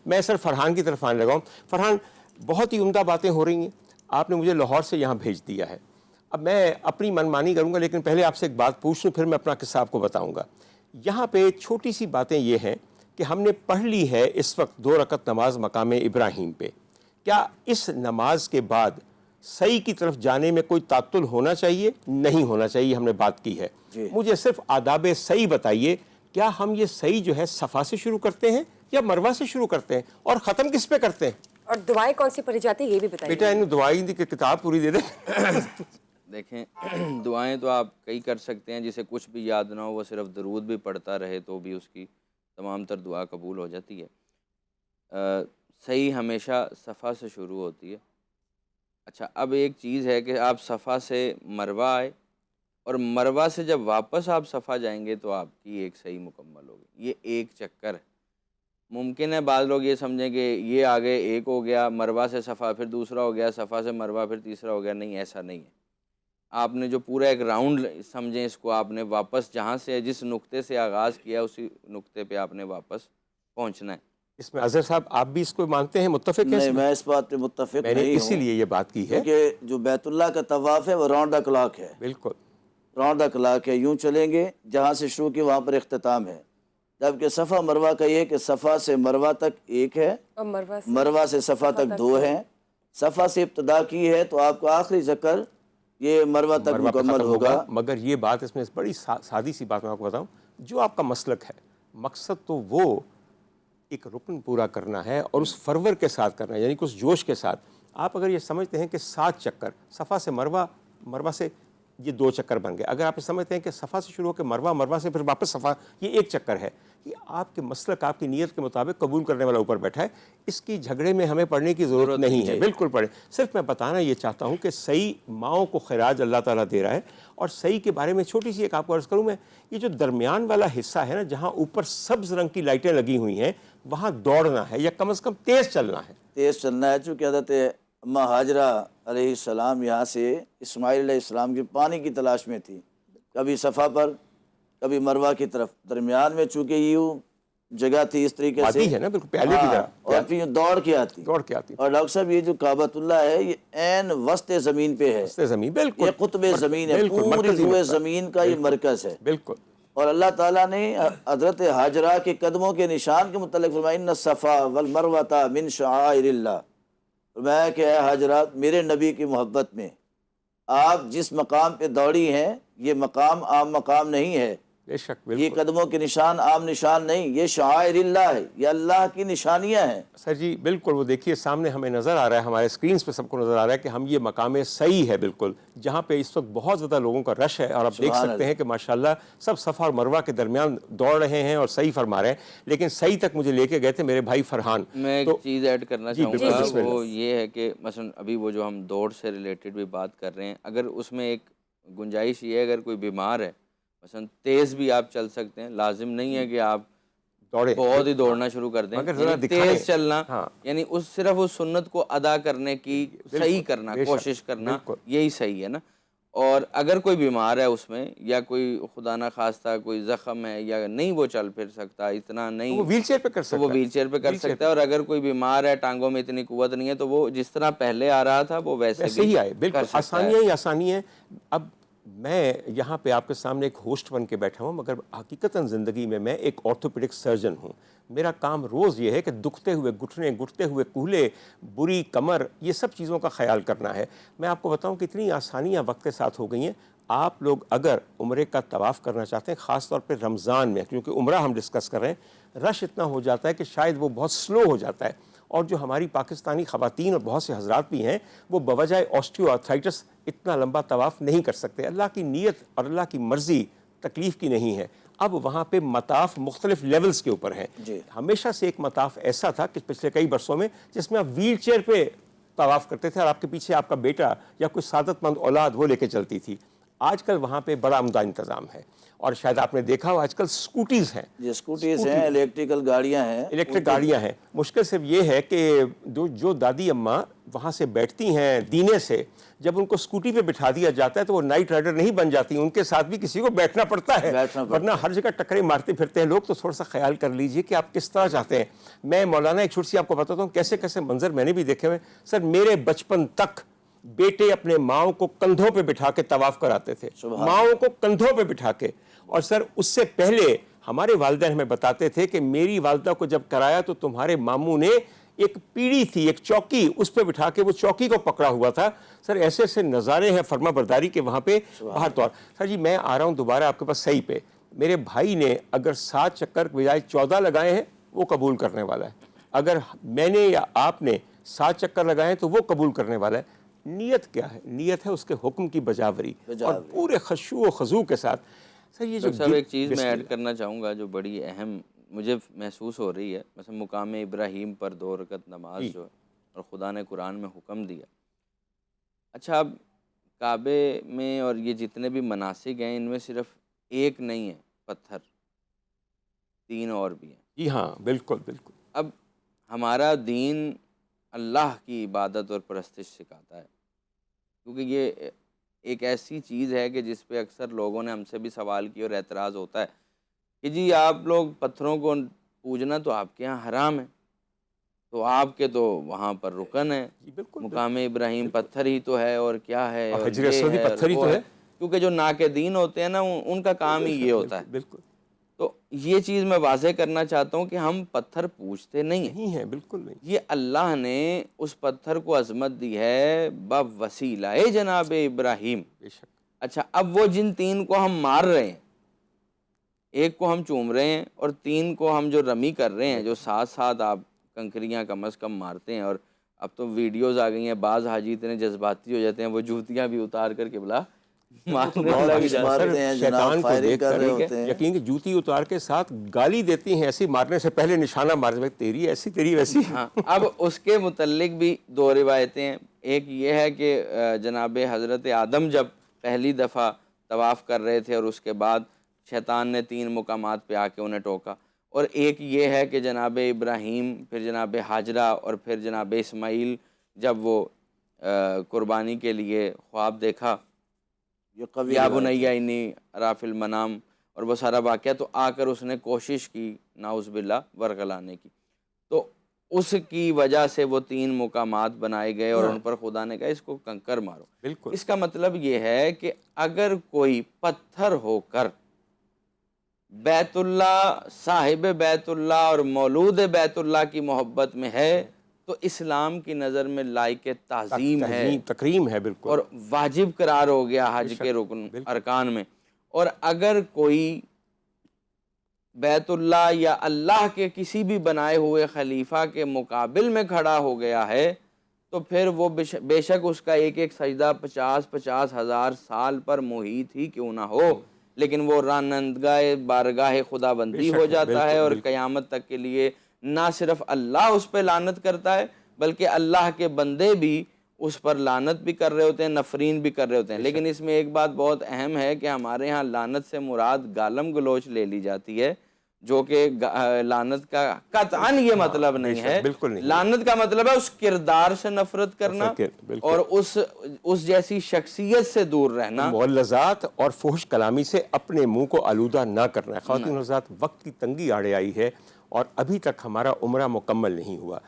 میں سر فرحان کی طرف آنے لگا ہوں. فرحان، بہت ہی عمدہ باتیں ہو رہی ہیں. آپ نے مجھے لاہور سے یہاں بھیج دیا ہے. اب میں اپنی منمانی کروں گا، لیکن پہلے آپ سے ایک بات پوچھ لوں، پھر میں اپنا قصہ آپ کو بتاؤں گا. یہاں پہ چھوٹی سی باتیں یہ ہیں کہ ہم نے پڑھ لی ہے اس وقت 2 رکعت نماز مقام ابراہیم پہ. کیا اس نماز کے بعد صحیح کی طرف جانے میں کوئی تعطل ہونا چاہیے؟ نہیں ہونا چاہیے، ہم نے بات کی ہے. مجھے صرف آداب صحیح بتائیے، کیا ہم یہ صحیح جو ہے صفا سے شروع کرتے ہیں یا مروہ سے شروع کرتے ہیں، اور ختم کس پہ کرتے ہیں؟ اور دعائیں کون سی پڑھی جاتی ہیں یہ بھی بتائیے. بیٹا انہوں دعائیں دی کہ کتاب پوری دے دیں. دیکھیں دعائیں تو آپ کئی کر سکتے ہیں، جسے کچھ بھی یاد نہ ہو وہ صرف درود بھی پڑھتا رہے تو بھی اس کی تمام تر دعا قبول ہو جاتی ہے. صحیح ہمیشہ صفا سے شروع ہوتی ہے. اچھا، اب ایک چیز ہے کہ آپ صفا سے مروہ آئے، اور مروہ سے جب واپس آپ صفا جائیں گے تو آپ کی ایک صحیح مکمل ہوگی. یہ ایک چکر ہے. ممکن ہے بعض لوگ یہ سمجھیں کہ یہ آگے ایک ہو گیا، مروہ سے صفا پھر دوسرا ہو گیا، صفا سے مروہ پھر تیسرا ہو گیا. نہیں، ایسا نہیں ہے. آپ نے جو پورا ایک راؤنڈ سمجھیں اس کو، آپ نے واپس جہاں سے جس نقطے سے آغاز کیا اسی نقطے پہ آپ نے واپس پہنچنا ہے. اس میں اظہر صاحب آپ بھی اس کو مانتے ہیں، متفق ہیں؟ نہیں، میں اس بات پہ متفق میں نے نہیں اسی ہوں، لیے یہ بات کی ہے. کیونکہ جو بیت اللہ کا طواف ہے وہ راؤنڈ دا کلاک ہے. بالکل راؤنڈ دا کلاک ہے. یوں چلیں گے جہاں سے شروع کی وہاں پر اختتام ہے. جبکہ صفا مروہ کا یہ کہ صفا سے مروہ تک ایک ہے، اور مروہ سے صفا تک 2 ہیں. صفا سے ابتدا کی ہے تو آپ کا آخری چکر یہ مروہ تک مروہ پہ مکمل ختم ہوگا. مگر یہ بات اس میں بڑی سادی سی بات میں آپ کو بتاؤں، جو آپ کا مسلک ہے، مقصد تو وہ ایک رکن پورا کرنا ہے اور اس فرور کے ساتھ کرنا ہے، یعنی کہ اس جوش کے ساتھ. آپ اگر یہ سمجھتے ہیں کہ 7 چکر صفا سے مروہ، مروہ سے یہ 2 چکر بن گئے، اگر آپ یہ سمجھتے ہیں کہ صفا سے شروع ہو کے مروہ، مروہ سے پھر واپس صفا، یہ 1 چکر ہے، یہ آپ کے مسلک آپ کی نیت کے مطابق قبول کرنے والا اوپر بیٹھا ہے. اس کی جھگڑے میں ہمیں پڑھنے کی ضرورت نہیں ہے. بالکل پڑھیں. صرف میں بتانا یہ چاہتا ہوں کہ صحیح ماؤں کو خراج اللہ تعالیٰ دے رہا ہے. اور صحیح کے بارے میں چھوٹی سی ایک آپ کو عرض کروں میں، یہ جو درمیان والا حصہ ہے نا، جہاں اوپر سبز رنگ کی لائٹیں لگی ہوئی ہیں، وہاں دوڑنا ہے یا کم از کم تیز چلنا ہے. تیز چلنا ہے. چونکہ حضرت اماں ہاجرہ علیہ السلام یہاں سے اسماعیل علیہ السلام کی پانی کی تلاش میں تھی، کبھی صفا پر کبھی مروہ کی طرف. درمیان میں چونکہ یوں جگہ تھی اس طریقے سے، وادی ہے نا بالکل پیالے کی طرح، اور پھر دوڑ کے آتی. اور ڈاکٹر صاحب یہ جو کعبۃ اللہ ہے یہ عین وسط زمین پہ ہے. وسط زمین، بالکل یہ قطب زمین ہے، پوری روئے زمین کا یہ مرکز ہے. بالکل. اور اللہ تعالیٰ نے حضرت ہاجرہ کے قدموں کے نشان کے متعلق فرمایا ان الصفا والمروہ من شعائر اللہ. فرمایا کہ اے ہاجرہ، میرے نبی کی محبت میں آپ جس مقام پہ دوڑی ہیں یہ مقام عام مقام نہیں ہے. بے شک، یہ قدموں کے نشان عام نشان نہیں، یہ شعائر اللہ ہے، یہ اللہ کی نشانیاں ہیں. سر جی بالکل، وہ دیکھیے سامنے ہمیں نظر آ رہا ہے، ہمارے سکرینز پہ سب کو نظر آ رہا ہے کہ ہم یہ مقام صحیح ہے بالکل، جہاں پہ اس وقت بہت زیادہ لوگوں کا رش ہے. اور آپ دیکھ سکتے ہیں کہ ماشاءاللہ سب صفا اور مروہ کے درمیان دوڑ رہے ہیں اور صحیح فرما رہے ہیں. لیکن صحیح تک مجھے لے کے گئے تھے میرے بھائی فرحان. میں ایک چیز ایڈ کرنا چاہوں گا، وہ یہ ہے کہ مثلا ابھی وہ جو ہم دوڑ سے ریلیٹڈ بھی بات کر رہے ہیں، اگر اس میں ایک گنجائش یہ ہے اگر کوئی بیمار ہے مثلا تیز بھی آپ چل سکتے ہیں، لازم نہیں ہے کہ آپ بہت ہی دوڑنا شروع کر دیں. یعنی تیز چلنا یعنی صرف اس سنت کو ادا کرنے کی صحیح کرنا، کوشش کرنا، یہی صحیح ہے نا. اور اگر کوئی بیمار ہے اس میں، یا کوئی خدا نہ خواستہ کوئی زخم ہے یا نہیں وہ چل پھر سکتا اتنا نہیں، وہ ویل چیئر پہ کر سکتا ہے، وہ ویل چیئر پہ کر سکتا ہے. اور اگر کوئی بیمار ہے، ٹانگوں میں اتنی قوت نہیں ہے، تو وہ جس طرح پہلے آ رہا تھا وہ ویسے ہی آئے. بالکل آسانیاں ہی آسانی ہیں. اب میں یہاں پہ آپ کے سامنے ایک ہوسٹ بن کے بیٹھا ہوں، مگر حقیقتاً زندگی میں میں ایک آرتھوپیڈک سرجن ہوں. میرا کام روز یہ ہے کہ دکھتے ہوئے گھٹنے، گھٹتے ہوئے کولے، بری کمر، یہ سب چیزوں کا خیال کرنا ہے. میں آپ کو بتاؤں کہ اتنی آسانیاں وقت کے ساتھ ہو گئی ہیں. آپ لوگ اگر عمرے کا طواف کرنا چاہتے ہیں، خاص طور پہ رمضان میں، کیونکہ عمرہ ہم ڈسکس کر رہے ہیں، رش اتنا ہو جاتا ہے کہ شاید وہ بہت سلو ہو جاتا ہے. اور جو ہماری پاکستانی خواتین اور بہت سے حضرات بھی ہیں، وہ بوجہ آسٹیو آرتھرائٹس اتنا لمبا طواف نہیں کر سکتے. اللہ کی نیت اور اللہ کی مرضی تکلیف کی نہیں ہے. اب وہاں پہ مطاف مختلف لیولز کے اوپر ہیں. ہمیشہ سے ایک مطاف ایسا تھا کہ پچھلے کئی برسوں میں جس میں آپ ویل چیئر پہ طواف کرتے تھے اور آپ کے پیچھے آپ کا بیٹا یا کوئی سعادت مند اولاد وہ لے کے چلتی تھی. آج کل وہاں پہ بڑا عمدہ انتظام ہے. اور شاید آپ نے دیکھا ہو آج کل سکوٹیز ہیں، سکوٹیز ہیں، الیکٹریکل گاڑیاں ہیں، الیکٹرک گاڑیاں ہیں. مشکل صرف یہ ہے کہ جو دادی اماں وہاں سے بیٹھتی ہیں دینے سے، جب ان کو اسکوٹی پہ بٹھا دیا جاتا ہے تو وہ نائٹ رائڈر نہیں بن جاتی، ان کے ساتھ بھی کسی کو بیٹھنا پڑتا ہے، ورنہ ہر جگہ ٹکریں مارتے پھرتے ہیں لوگ. تو تھوڑا سا خیال کر لیجئے کہ آپ کس طرح چاہتے ہیں. میں مولانا ایک چھوٹی سی آپ کو بتاتا ہوں کیسے کیسے منظر میں نے بھی دیکھے ہوئے. سر میرے بچپن تک بیٹے اپنے ماؤں کو کندھوں پہ بٹھا کے طواف کراتے تھے، ماؤں کو کندھوں پہ بٹھا کے. اور سر اس سے پہلے ہمارے والدین ہمیں بتاتے تھے کہ میری والدہ کو جب کرایا تو تمہارے ماموں نے ایک پیڑھی تھی، ایک چوکی، اس پہ بٹھا کے وہ چوکی کو پکڑا ہوا تھا. سر ایسے ایسے نظارے ہیں فرما برداری کے وہاں پہ باہر طور. سر جی میں آ رہا ہوں دوبارہ آپ کے پاس صحیح پہ. میرے بھائی نے اگر 7 چکر بجائے 14 لگائے ہیں وہ قبول کرنے والا ہے. اگر میں نے یا آپ نے 7 چکر لگائے ہیں تو وہ قبول کرنے والا ہے. نیت کیا ہے؟ نیت ہے اس کے حکم کی بجاوری اور پورے خشوع و خضوع کے ساتھ. سر یہ جو صاحب ایک چیز میں ایڈ کرنا چاہوں گا جو بڑی اہم مجھے محسوس ہو رہی ہے، مثلا مقام ابراہیم پر 2 رکعت نماز جو ہے اور خدا نے قرآن میں حکم دیا. اچھا اب کعبے میں اور یہ جتنے بھی مناسک ہیں ان میں صرف ایک نہیں ہے پتھر، 3 اور بھی ہیں. جی ہاں بالکل بالکل. اب ہمارا دین اللہ کی عبادت اور پرستش سکھاتا ہے، کیونکہ یہ ایک ایسی چیز ہے کہ جس پہ اکثر لوگوں نے ہم سے بھی سوال کیا اور اعتراض ہوتا ہے کہ جی آپ لوگ پتھروں کو پوجنا تو آپ کے ہاں حرام ہے، تو آپ کے تو وہاں پر رکن ہے. مقام ابراہیم پتھر ہی تو ہے اور کیا ہے، اور حجر اسود پتھر ہی تو ہے. کیونکہ جو ناقدین ہوتے ہیں نا ان کا کام ہی یہ ہوتا ہے. بالکل. تو یہ چیز میں واضح کرنا چاہتا ہوں کہ ہم پتھر پوجتے نہیں ہیں، بالکل نہیں. یہ اللہ نے اس پتھر کو عظمت دی ہے بوسیلہ جناب ابراہیم. بے شک. اچھا اب وہ جن 3 کو ہم مار رہے ہیں، ایک کو ہم چوم رہے ہیں اور 3 کو ہم جو رمی کر رہے ہیں، جو ساتھ ساتھ آپ کنکریاں کم از کم مارتے ہیں. اور اب تو ویڈیوز آ گئی ہیں، بعض حاجی اتنے جذباتی ہو جاتے ہیں وہ جوتیاں بھی اتار کر کے بلا مارنے لگ جاتے ہیں. شیطان کو دیکھ کر یقین کہ جوتی اتار کے ساتھ گالی دیتی ہیں، ایسی مارنے سے پہلے نشانہ مارنے، تیری ایسی تیری ویسی. ہاں اب اس کے متعلق بھی 2 روایتیں ہیں. ایک یہ ہے کہ جناب حضرت آدم جب پہلی دفعہ طواف کر رہے تھے اور اس کے بعد شیطان نے 3 مقامات پہ آ کے انہیں ٹوکا. اور ایک یہ ہے کہ جناب ابراہیم، پھر جناب حاجرہ اور پھر جناب اسماعیل جب وہ قربانی کے لیے خواب دیکھا یا بنی انی اری فی المنام اور وہ سارا واقعہ، تو آ کر اس نے کوشش کی نعوذ باللہ ورغلانے کی. تو اس کی وجہ سے وہ 3 مقامات بنائے گئے اور ان پر خدا نے کہا اس کو کنکر مارو. بالکل. اس کا مطلب یہ ہے کہ اگر کوئی پتھر ہو کر بیت اللہ، صاحب بیت اللہ اور مولود بیت اللہ کی محبت میں ہے تو اسلام کی نظر میں لائق تعظیم ہے، تکریم ہے. بالکل. اور واجب قرار ہو گیا حج کے رکن ارکان میں. اور اگر کوئی بیت اللہ یا اللہ کے کسی بھی بنائے ہوئے خلیفہ کے مقابل میں کھڑا ہو گیا ہے تو پھر وہ بے شک اس کا ایک ایک سجدہ 50 ہزار سال پر محیط ہی کیوں نہ ہو، لیکن وہ رانندگاہ بارگاہ خدا بندی ہو جاتا ہے. اور قیامت تک کے لیے نہ صرف اللہ اس پہ لعنت کرتا ہے بلکہ اللہ کے بندے بھی اس پر لعنت بھی کر رہے ہوتے ہیں، نفرین بھی کر رہے ہوتے ہیں. لیکن اس میں ایک بات بہت اہم ہے کہ ہمارے ہاں لعنت سے مراد گالم گلوچ لے لی جاتی ہے، جو کہ لعنت کا قطعاً یہ مطلب نہیں ہے. لعنت کا مطلب ہے اس کردار سے نفرت کرنا اور اس جیسی شخصیت سے دور رہنا، مغلظات اور فحش کلامی سے اپنے منہ کو آلودہ نہ کرنا. خواتین و حضرات، وقت کی تنگی آڑے آئی ہے اور ابھی تک ہمارا عمرہ مکمل نہیں ہوا.